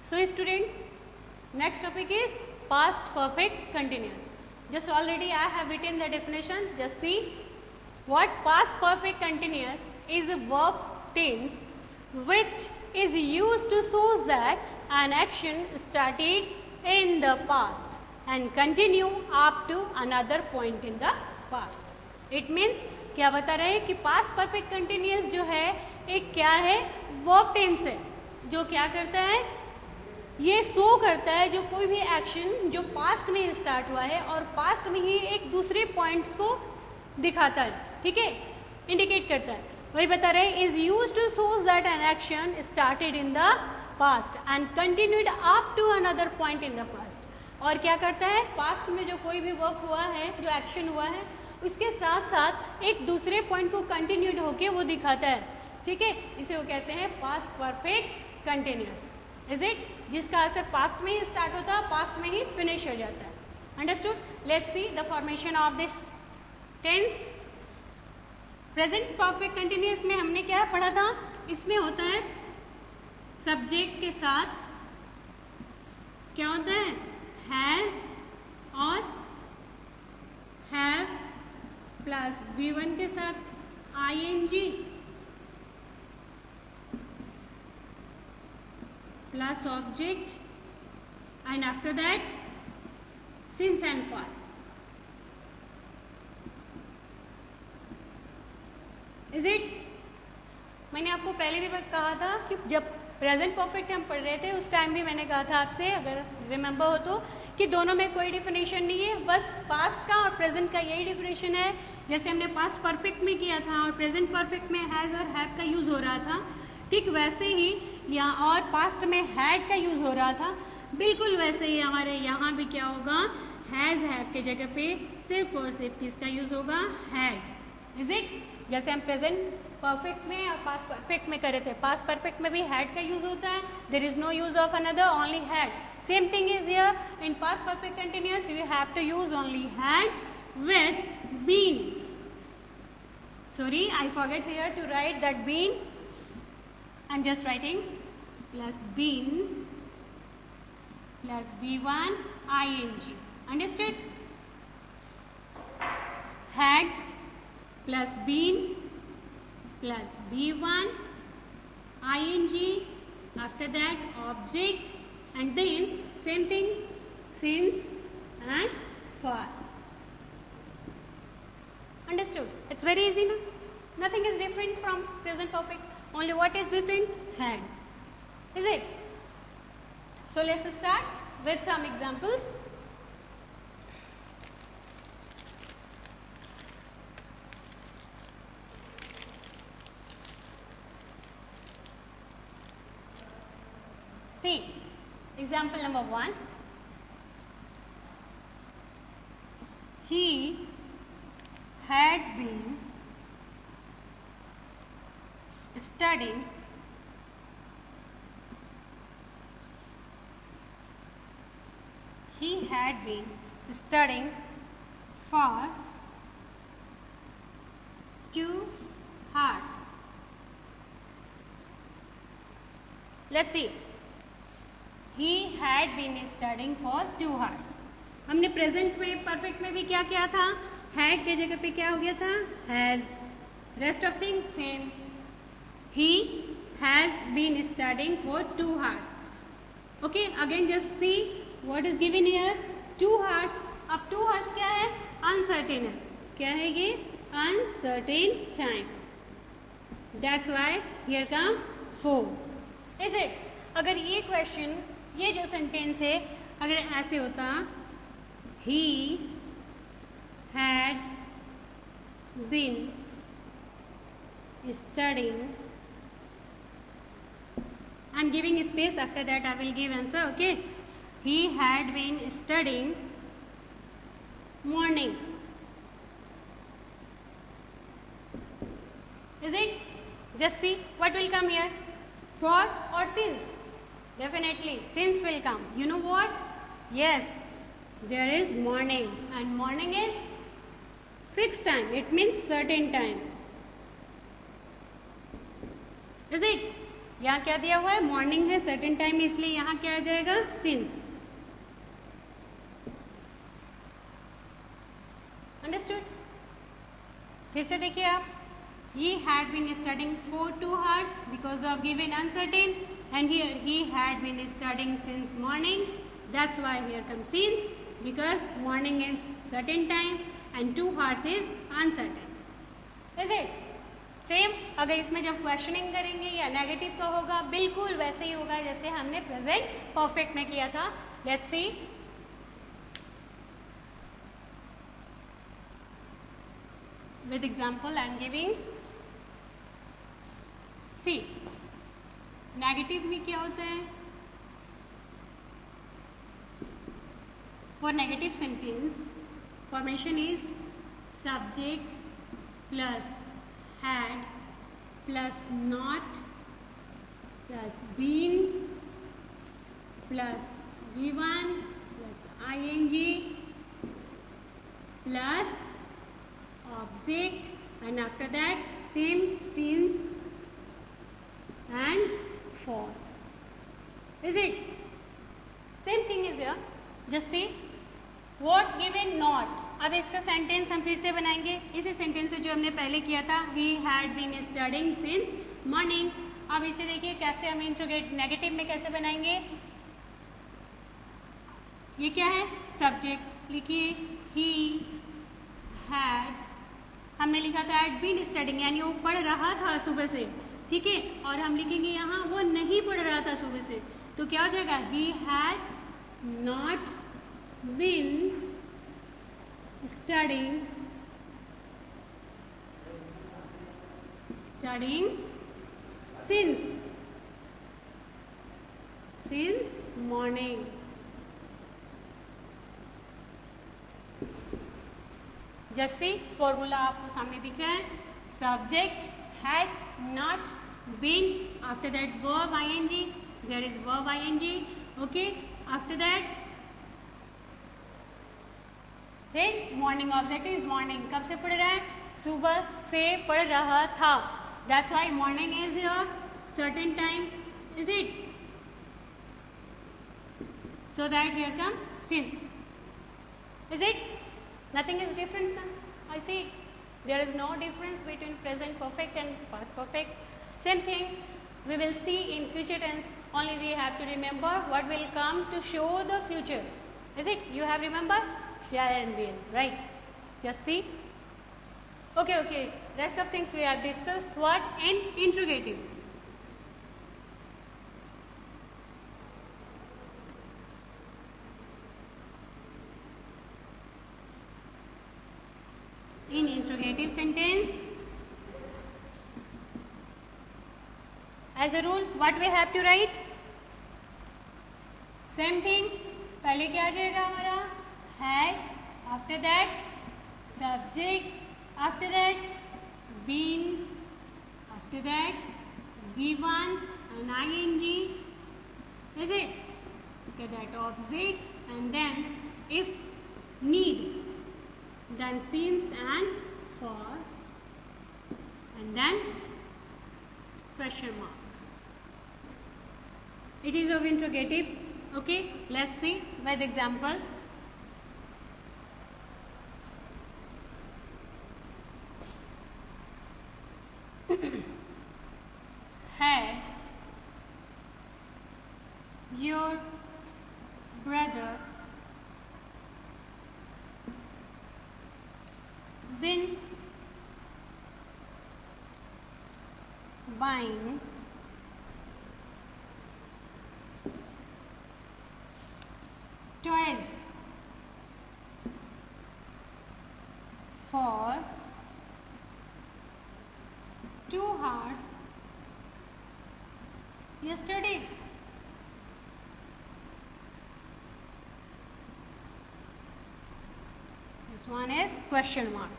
So students, next topic is past perfect continuous. Just already I have written the definition. Just see what past perfect continuous is a verb tense which is used to show that an action started in the past and continue up to another point in the past. It means क्या बता रहे हैं कि past perfect continuous जो है एक क्या है वर्ब टेंस है जो क्या करता है ये शो करता है जो कोई भी एक्शन जो पास्ट में स्टार्ट हुआ है और पास्ट में ही एक दूसरे पॉइंट्स को दिखाता है, ठीक है, इंडिकेट करता है. वही बता रहे हैं is use to shows that an action started in the past and continued up to another point in the past. और क्या करता है पास्ट में जो कोई भी वर्क हुआ है जो एक्शन हुआ है उसके साथ साथ एक दूसरे पॉइंट को कंटिन्यूड होके वो दिखाता है, ठीक है. इसे वो कहते हैं past perfect continuous. Is it जिसका असर पास्ट में ही स्टार्ट होता है पास्ट में ही फिनिश हो जाता है. Understood. Let's see the formation of this tense. Present perfect continuous में हमने क्या पढ़ा था, इसमें होता है सब्जेक्ट के साथ क्या होता है हैज और हैव प्लस V1 के साथ ING plus object and after that since and for. Is it? मैंने आपको पहले भी कहा था कि जब प्रेजेंट परफेक्ट हम पढ़ रहे थे उस टाइम भी मैंने कहा था आपसे अगर रिमेंबर हो तो कि दोनों में कोई डिफिनेशन नहीं है, बस पास्ट का और प्रेजेंट का यही डिफिनेशन है. जैसे हमने पास्ट परफेक्ट में किया था और प्रेजेंट परफेक्ट में हैज़ और हैव का यूज़ हो रहा था, ठीक वैसे ही यहाँ और पास्ट में हैड का यूज़ हो रहा था, बिल्कुल वैसे ही हमारे यहाँ भी क्या होगा हैज़ हैव के जगह पे सिर्फ और सिर्फ किसका यूज़ होगा हैड. Is it? जैसे हम प्रेजेंट परफेक्ट में और पास्ट परफेक्ट में करे थे, पास्ट परफेक्ट में भी हैड का यूज़ होता है, there is no use of another only had. Same thing is here in past perfect continuous you have to use only had with been. Sorry, I forget here to write that been. I'm just writing plus been plus B1 ING. Understood? Had plus been plus B1 ING. After that object and then same thing since and for. Understood? It's very easy now. Nothing is different from present perfect. Only what is different? Had. Is it? So let's start with some examples. See, example number 1. He had been studying for 2 hours. Let's see. He had been studying for 2 hours. हमने present में perfect में भी क्या किया था, had के जगह पे क्या हो गया था has. Rest of thing same. He has been studying for 2 hours. Okay, again just see what is given here. 2 hours. अब 2 hours क्या है uncertain है. क्या है ये uncertain time. That's why here come 4. Is it? अगर ये क्वेश्चन ये जो सेंटेंस है अगर ऐसे होता he had been studying, I'm giving space, after that I will give answer. Okay, he had been studying morning. Is it? Just see what will come here, for or since. Definitely since will come. You know what? Yes, there is morning and morning is fixed time. It means certain time. Is it? यहाँ क्या दिया हुआ है, morning है, certain time है, इसलिए यहाँ क्या आ जाएगा, सिंस। अंडरस्टूड? फिर से देखिए आप, he had been studying for 2 hours because of given uncertain, and here he had been studying since morning. That's why here comes since, because morning is certain time and 2 hours is uncertain. Is it? Same अगर इसमें जब questioning करेंगे या negative का होगा, बिल्कुल वैसे ही होगा जैसे हमने प्रेजेंट परफेक्ट में किया था. Let's see. With example I am giving. See, negative में क्या होता है? For negative sentence, formation is subject plus had plus not plus been plus given plus ing plus object, and after that same since and for. Is it? Same thing is here. Just see what given not. अब इसका sentence हम फिर से बनाएंगे इसी sentence से जो हमने पहले किया था. He had been studying since morning. अब इसे देखिए कैसे हम इंट्रोगेट नेगेटिव में कैसे बनाएंगे. ये क्या है, सब्जेक्ट. लिखिए he had, हमने लिखा था had been studying, यानी वो पढ़ रहा था सुबह से. ठीक है, और हम लिखेंगे यहाँ वो नहीं पढ़ रहा था सुबह से, तो क्या हो जाएगा, he had not been studying since morning. जैसे फॉर्मूला आपको सामने दिख रहा है. Subject had not been, after that verb ing, there is verb ing. Okay, after that Hence morning object is morning. कब से पढ़ रहा है, सुबह से पढ़ रहा था. That's why morning is here, certain time. Is it? So that here come since. Is it? Nothing is different, sir. I see. There is no difference between present perfect and past perfect. Same thing we will see in future tense. Only we have to remember what will come to show the future. Is it? You have remember? Shall and will. Right? Just see. Okay. Rest of things we have discussed. What? And interrogative. In interrogative sentence, as a rule, what we have to write? Same thing. पहले क्या आ जाएगा हमारा, had, after that subject, after that been, after that given and ing. Is it? After that object, and then if need, then since and for, and then question mark. It is of interrogative. Okay, let's see with example. Had your brother been buying toys for 2 hours yesterday. This one is question mark.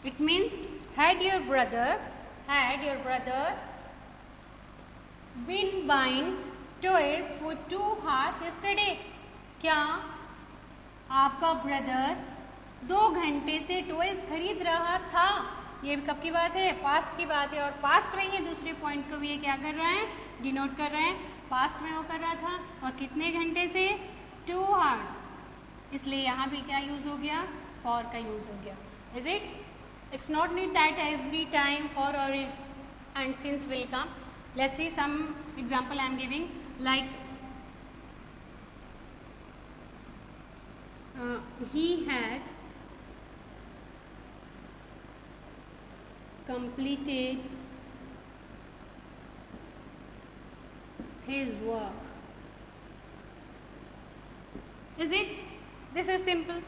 It means had your brother been buying toys for 2 hours yesterday. क्या आपका brother 2 घंटे से toys खरीद रहा था ये कब की बात है, पास्ट की बात है, और पास्ट में ही दूसरे पॉइंट को भी ये क्या कर रहा है, डिनोट कर रहा है। पास्ट में वो कर रहा था और कितने घंटे से, 2 आवर्स, इसलिए यहाँ भी क्या यूज़ हो गया, फॉर का यूज़ हो गया। Is it? It's not need that every time for और and since will come. Let's see some example I am giving, like he had completed his work. Is it? This is simple.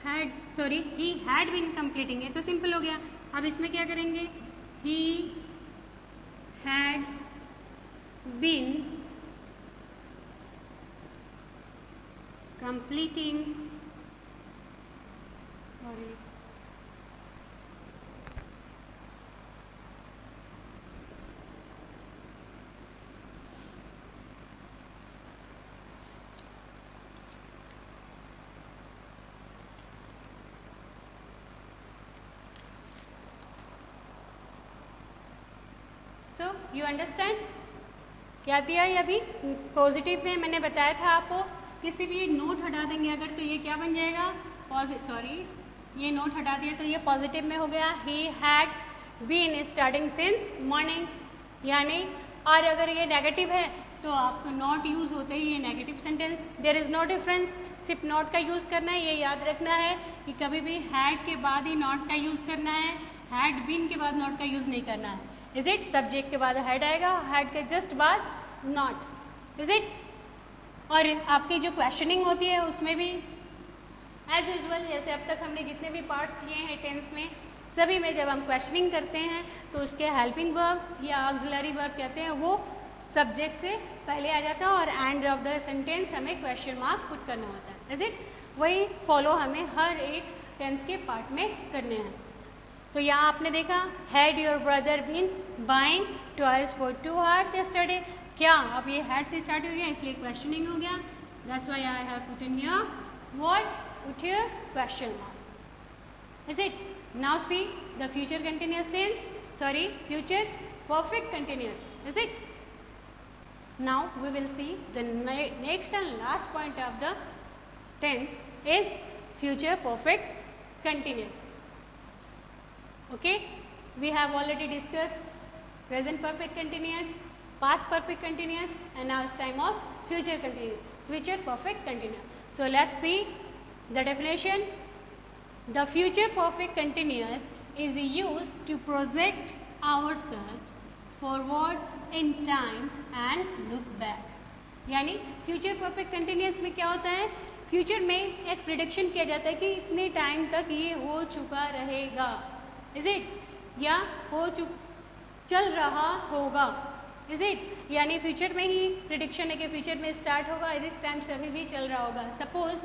He had been completing है तो simple हो गया. अब इसमें क्या करेंगे, he had been completing so you understand क्या दिया है अभी. पॉजिटिव में मैंने बताया था आपको, किसी भी नोट हटा देंगे अगर तो ये क्या बन जाएगा, ये नोट हटा दिया तो ये पॉजिटिव में हो गया. He had been starting since morning, यानी, और अगर ये नेगेटिव है तो आपको नॉट यूज़ होते ही ये negative sentence. There is no difference, सिर्फ नॉट का यूज़ करना है. ये याद रखना है कि कभी भी हैड के बाद ही नॉट का यूज़ करना है, हैड बीन के बाद नॉट का यूज़ नहीं करना है. Is it? सब्जेक्ट के बाद हैड आएगा, हैड के जस्ट बाद नॉट. Is it? और आपकी जो क्वेश्चनिंग होती है उसमें भी एज यूजल, जैसे अब तक हमने जितने भी पार्ट्स किए हैं टेंस में, सभी में जब हम क्वेश्चनिंग करते हैं तो उसके हेल्पिंग वर्ब या ऑक्सिलरी वर्ब कहते हैं, वो सब्जेक्ट से पहले आ जाता है और एंड ऑफ द सेंटेंस हमें क्वेश्चन मार्क पुट करना होता है. Is it? वही फॉलो हमें हर एक टेंस के पार्ट में करने हैं. तो यहाँ आपने देखा, had your brother been buying toys for 2 hours yesterday. क्या अब ये हैड से स्टार्ट हो गया इसलिए क्वेश्चनिंग हो गया. That's why I have put in here what, put here question mark. Is it? Now see the future continuous tense, future perfect continuous. Is it? Now we will see the next and last point of the tense is future perfect continuous. Okay, we have already discussed present perfect continuous, past perfect continuous, and now it's time of future continuous, future perfect continuous. So let's see the definition. The future perfect continuous is used to project ourselves forward in time and look back. यानी future perfect continuous में क्या होता है, future में एक prediction किया जाता है कि इतने टाइम तक ये हो चुका रहेगा. Is it? या चल रहा होगा. Is it? यानी फ्यूचर में ही प्रिडिक्शन है कि फ्यूचर में स्टार्ट होगा, इस टाइम से अभी भी चल रहा होगा. सपोज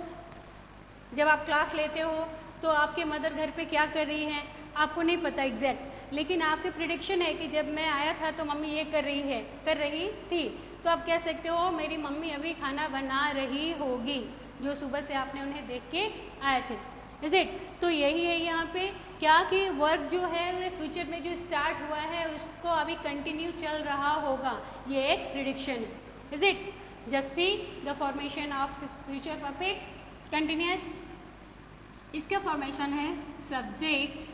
जब आप क्लास लेते हो तो आपके मदर घर पे क्या कर रही हैं आपको नहीं पता एग्जैक्ट, लेकिन आपकी प्रिडिक्शन है कि जब मैं आया था तो मम्मी ये कर रही थी, तो आप कह सकते हो मेरी मम्मी अभी खाना बना रही होगी, जो सुबह से आपने उन्हें देख के आए थे. Is it? तो यही है यहाँ पे क्या कि वर्क जो है वो फ्यूचर में जो स्टार्ट हुआ है उसको अभी कंटिन्यू चल रहा होगा, ये एक प्रिडिक्शन है. Is it? Just see the formation of future perfect continuous. इसका फॉर्मेशन है subject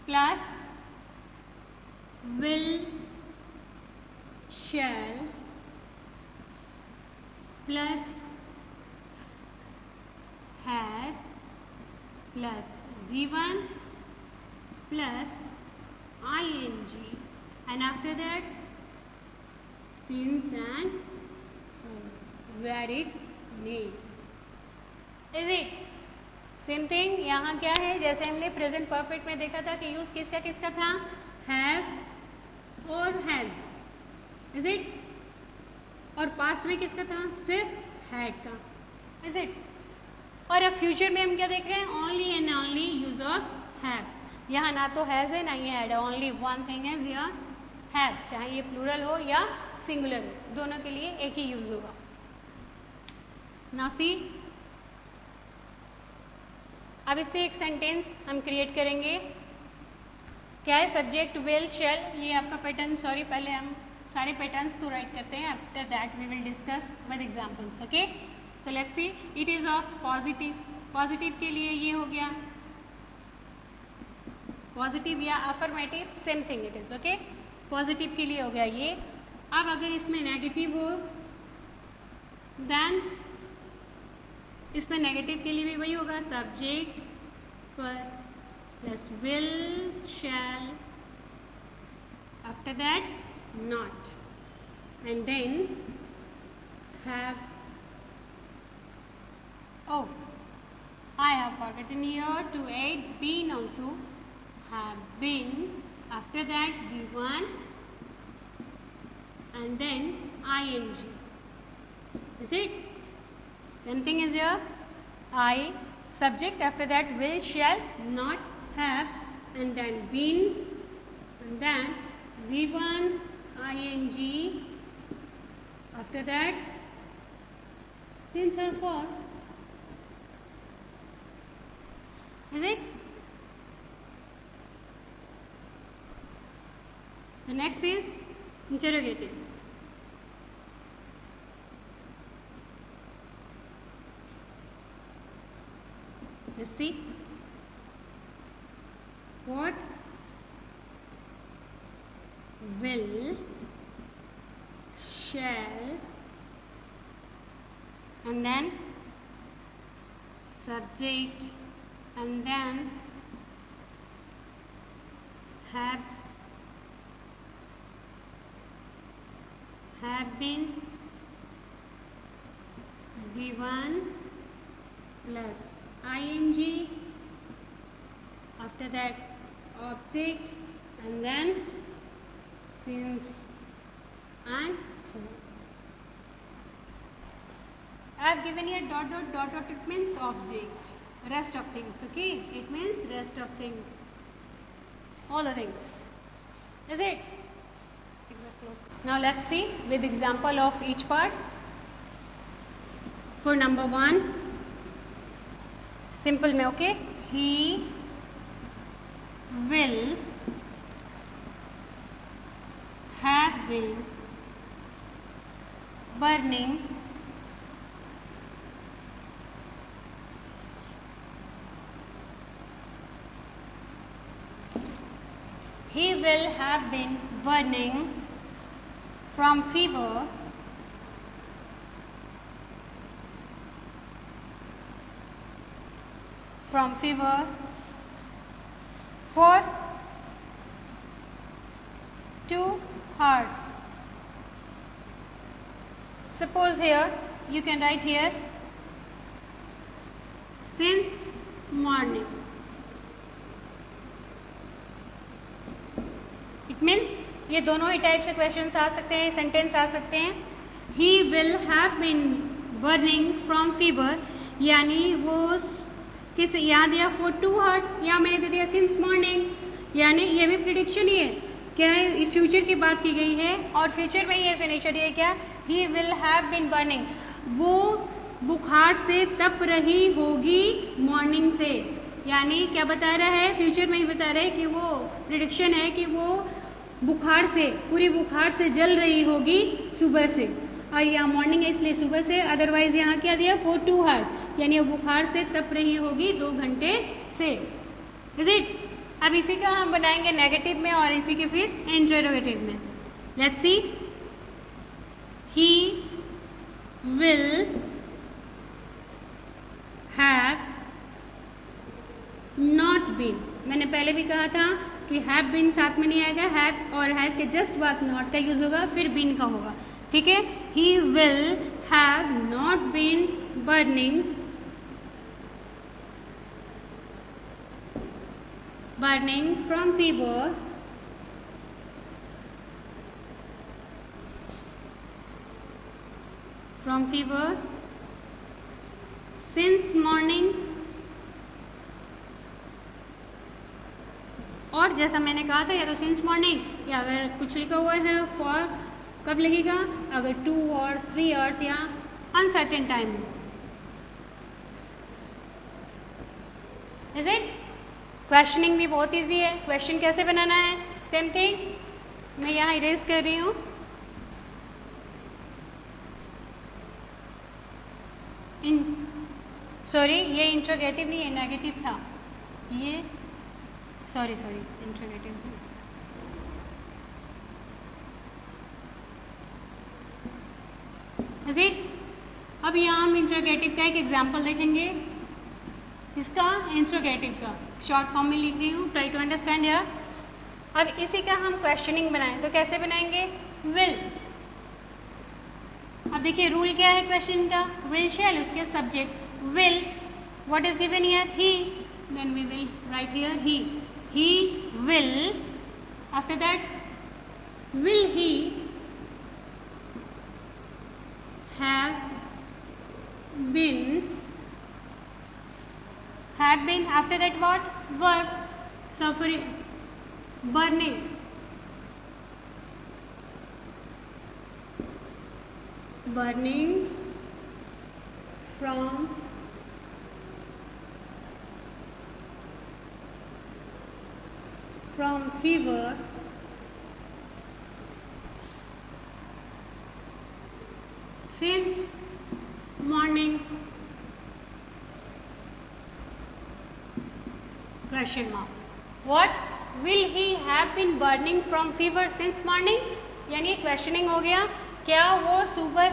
plus will shell plus have plus V1 plus ing, and after that since and very need. Is it? Same thing यहाँ क्या है, जैसे हमने present perfect में देखा था कि यूज़ किसका किसका था, हैव और हैज़. Is it? और पास्ट में किसका था, सिर्फ हैड का. Is it? और अब फ्यूचर में हम क्या देख रहे हैं, only and only use of have. यहाँ ना तो हैज़ है ना ये हैड है, only one thing is your have, चाहे ये प्लूरल हो या सिंगुलर हो, दोनों के लिए एक ही यूज होगा. नाउ सी, अब इससे एक सेंटेंस हम क्रिएट करेंगे. क्या है? सब्जेक्ट विल शेल, ये आपका पैटर्न, सॉरी पहले हम सारे पैटर्न्स को राइट करते हैं, after that we will discuss with examples. Okay, so let's see. It is of positive, positive के लिए ये हो गया पॉजिटिव या affirmative, same thing it is. Okay, positive के लिए हो गया ये. अब अगर इसमें नेगेटिव हो देन इसमें नेगेटिव के लिए भी वही होगा, सब्जेक्ट पर plus will shell, after that not, and then have. Oh, I have forgotten here to add been also. Have been, after that V1 and then ing. Is it? Same thing is here. I subject, after that will shall, not have, and then been, and then V1 ing, after that since or for. Is it? The next is interrogative. Let's see. What will, shall, and then subject, and then have been, V1 plus ing, after that object, and then since and for. I have given here dot dot dot dot, it means object, rest of things. Okay, it means rest of things, all the things. Is it? Now let's see with example of each part. For number 1, simple में, okay, he will have been burning he will have been burning from fever for 2 hours. Suppose here you can write here since morning. It means ये दोनों ही type से questions आ सकते हैं, sentence आ सकते हैं. He will have been burning from fever, यानी वो किस यहाँ दिया for 2 hours, यहाँ मैंने दे दिया since morning, यानी ये भी प्रिडिक्शन ही है. क्या है? फ्यूचर की बात की गई है और फ्यूचर में ये फिनिशर है क्या? He will have been burning, वो बुखार से तप रही होगी मॉर्निंग से, यानी क्या बता रहा है? फ्यूचर में ही बता रहा है कि वो प्रिडिक्शन है कि वो बुखार से, पूरी बुखार से जल रही होगी सुबह से, और यहाँ मॉर्निंग है इसलिए सुबह से, अदरवाइज यहाँ क्या दिया? for 2 hours, यानी वो बुखार से तप रही होगी 2 घंटे से. Is it? अब इसी का हम बनाएंगे नेगेटिव में और इसी के फिर इंटरोगेटिव में. Let's see. He will have not been, मैंने पहले भी कहा था कि हैव बीन साथ में नहीं आएगा, हैव और हैज के जस्ट बाद नॉट का यूज होगा, फिर बीन का होगा. ठीक है. He will have not been burning from fever since morning. और जैसा मैंने कहा था या तो सिंस मॉर्निंग, या अगर कुछ लिखा हुआ है फॉर, कब लगेगा? अगर 2 hours 3 hours या uncertain time. Is it? Questioning भी बहुत इजी है। क्वेश्चन कैसे बनाना है, सेम थिंग मैं यहाँ इरेज कर रही हूँ। सॉरी ये इंट्रोगेटिव नहीं है, नेगेटिव था ये, सॉरी इंट्रोगेटिव। अब यहाँ हम इंट्रोगेटिव का एक एग्जाम्पल देखेंगे, इसका इंट्रोगेटिव का शॉर्ट फॉर्म में लिख रही हूँ, ट्राई टू अंडरस्टैंड यार। अब इसी का हम क्वेश्चनिंग बनाएं तो कैसे बनाएंगे, विल। अब देखिए रूल क्या है क्वेश्चन का, विल शैल, उसके subject will, what is given here, he, then we will write here he will, after that will he have been, after that what, verb, suffering, burning, from fever, since morning, question mark. What will he have been burning from fever since morning? यानी questioning हो गया, क्या वो सुबह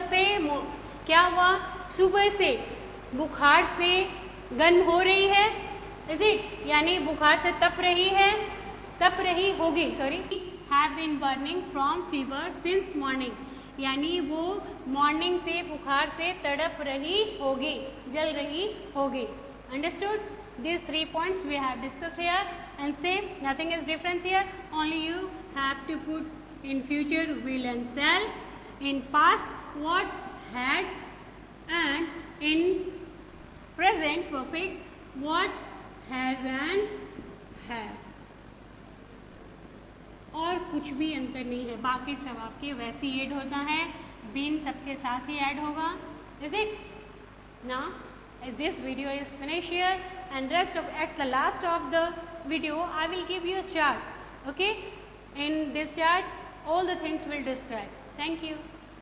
से बुखार से गर्म हो रही है, इज इट, यानी बुखार से तप रही होगी, sorry, have been burning from fever since morning, यानी वो मॉर्निंग से बुखार से तड़प रही होगी, जल रही होगी। Understood? These 3 points we have discussed here, and same, nothing is different here, only you have to put in future will and shall, in past what, had, and in present perfect what, has and have। और कुछ भी अंतर नहीं है, बाकी सब आपके वैसे ही ऐड होता है, बीन सबके साथ ही ऐड होगा, is it. Now this video is finish here, and rest of at the last of the video I will give you a chart, okay, in this chart all the things will describe. Thank you.